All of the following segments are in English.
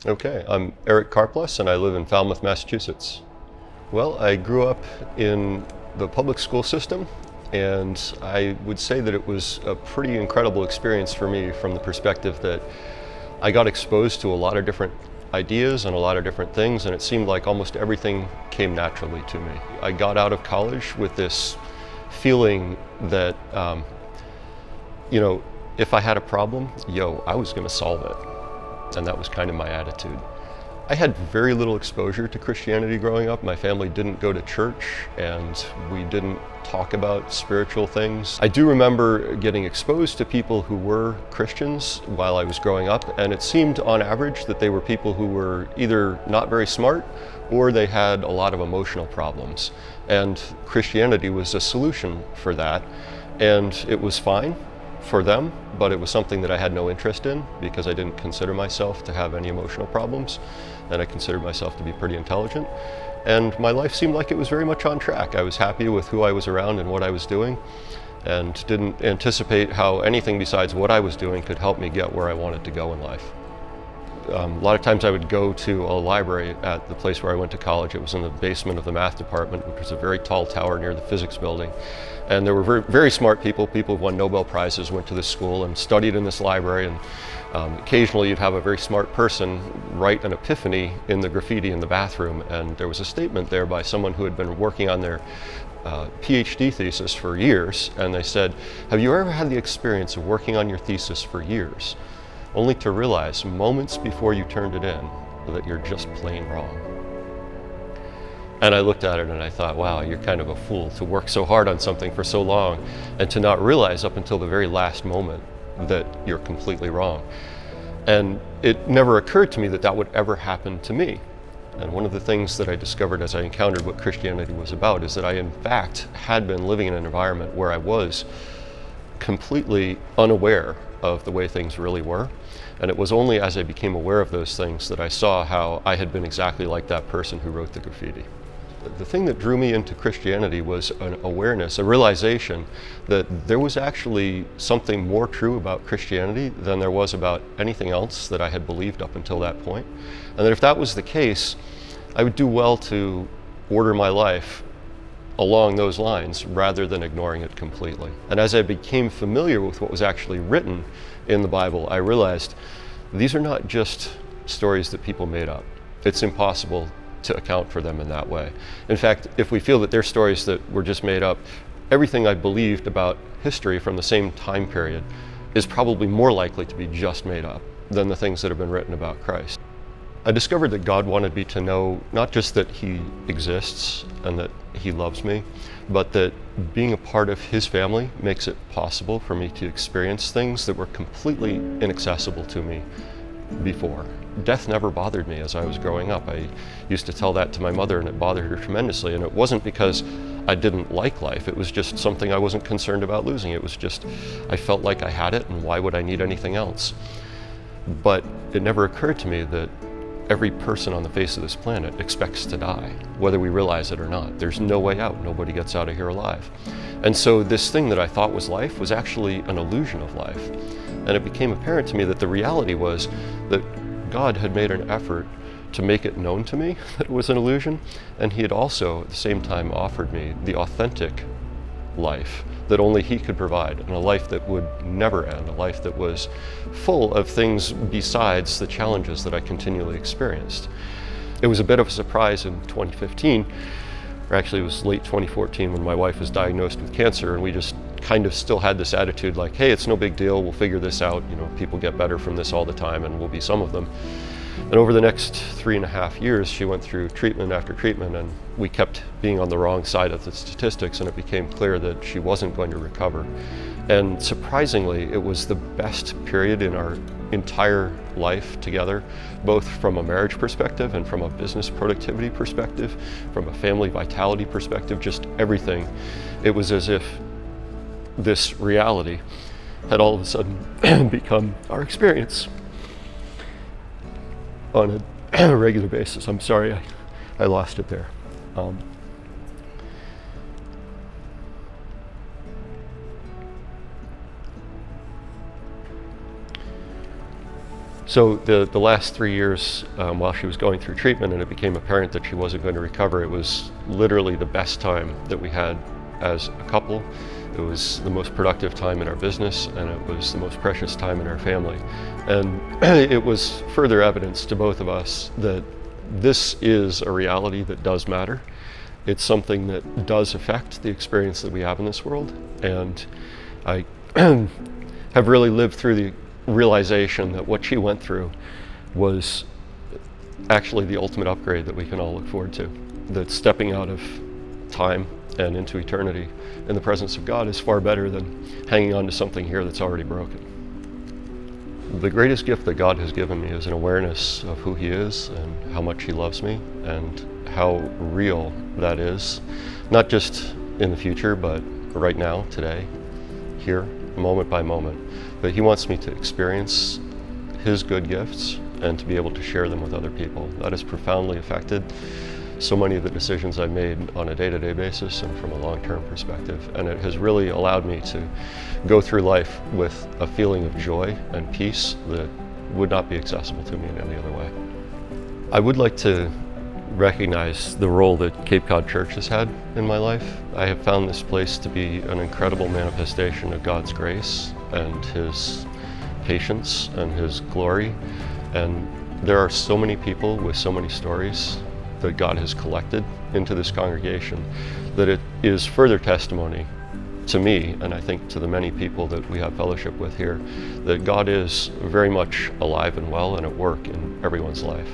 Okay, I'm Eric Karplus and I live in Falmouth, Massachusetts. Well, I grew up in the public school system, and I would say that it was a pretty incredible experience for me from the perspective that I got exposed to a lot of different ideas and a lot of different things, and it seemed like almost everything came naturally to me. I got out of college with this feeling that, if I had a problem, I was going to solve it. And that was kind of my attitude. I had very little exposure to Christianity growing up. My family didn't go to church and we didn't talk about spiritual things. I do remember getting exposed to people who were Christians while I was growing up, and it seemed on average that they were people who were either not very smart or they had a lot of emotional problems. And Christianity was a solution for that, and it was fine for them, but it was something that I had no interest in because I didn't consider myself to have any emotional problems, and I considered myself to be pretty intelligent. And my life seemed like it was very much on track. I was happy with who I was around and what I was doing, and didn't anticipate how anything besides what I was doing could help me get where I wanted to go in life. A lot of times I would go to a library at the place where I went to college. It was in the basement of the math department, which was a very tall tower near the physics building. And there were very, very smart people who won Nobel Prizes, went to this school and studied in this library. And occasionally you'd have a very smart person write an epiphany in the graffiti in the bathroom. And there was a statement there by someone who had been working on their PhD thesis for years. And they said, "Have you ever had the experience of working on your thesis for years, only to realize moments before you turned it in that you're just plain wrong?" And I looked at it and I thought, wow, you're kind of a fool to work so hard on something for so long and to not realize up until the very last moment that you're completely wrong. And it never occurred to me that that would ever happen to me. And one of the things that I discovered as I encountered what Christianity was about is that I in fact had been living in an environment where I was completely unaware of the way things really were. And it was only as I became aware of those things that I saw how I had been exactly like that person who wrote the graffiti. The thing that drew me into Christianity was an awareness, a realization that there was actually something more true about Christianity than there was about anything else that I had believed up until that point. And that if that was the case, I would do well to order my life along those lines rather than ignoring it completely. And as I became familiar with what was actually written in the Bible, I realized these are not just stories that people made up. It's impossible to account for them in that way. In fact, if we feel that they're stories that were just made up, everything I believed about history from the same time period is probably more likely to be just made up than the things that have been written about Christ. I discovered that God wanted me to know not just that He exists and that He loves me, but that being a part of His family makes it possible for me to experience things that were completely inaccessible to me before. Death never bothered me as I was growing up. I used to tell that to my mother and it bothered her tremendously, and it wasn't because I didn't like life, it was just something I wasn't concerned about losing. It was just, I felt like I had it and why would I need anything else? But it never occurred to me that every person on the face of this planet expects to die, whether we realize it or not. There's no way out. Nobody gets out of here alive. And so this thing that I thought was life was actually an illusion of life. And it became apparent to me that the reality was that God had made an effort to make it known to me that it was an illusion, and He had also at the same time offered me the authentic life that only He could provide, and a life that would never end, a life that was full of things besides the challenges that I continually experienced. It was a bit of a surprise in 2015, or actually it was late 2014 when my wife was diagnosed with cancer, and we just kind of still had this attitude like, hey, it's no big deal, we'll figure this out, people get better from this all the time, and we'll be some of them. And over the next 3.5 years, she went through treatment after treatment, and we kept being on the wrong side of the statistics, and it became clear that she wasn't going to recover. And surprisingly, it was the best period in our entire life together, both from a marriage perspective and from a business productivity perspective, from a family vitality perspective, just everything. It was as if this reality had all of a sudden become our experience on a regular basis. I'm sorry, I lost it there. So the last 3 years, while she was going through treatment and it became apparent that she wasn't going to recover, it was literally the best time that we had as a couple. It was the most productive time in our business, and it was the most precious time in our family. And it was further evidence to both of us that this is a reality that does matter. It's something that does affect the experience that we have in this world. And I have really lived through the realization that what she went through was actually the ultimate upgrade that we can all look forward to. That stepping out of time and into eternity in the presence of God is far better than hanging on to something here that's already broken. The greatest gift that God has given me is an awareness of who He is and how much He loves me and how real that is, not just in the future, but right now, today, here, moment by moment. But He wants me to experience His good gifts and to be able to share them with other people. That has profoundly affected so many of the decisions I've made on a day-to-day basis and from a long-term perspective. And it has really allowed me to go through life with a feeling of joy and peace that would not be accessible to me in any other way. I would like to recognize the role that Cape Cod Church has had in my life. I have found this place to be an incredible manifestation of God's grace and His patience and His glory. And there are so many people with so many stories that God has collected into this congregation that it is further testimony to me, and I think to the many people that we have fellowship with here, that God is very much alive and well and at work in everyone's life,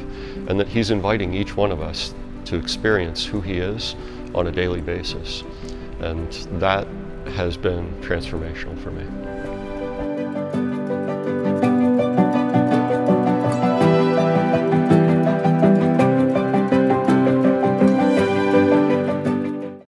and that He's inviting each one of us to experience who He is on a daily basis. And that has been transformational for me.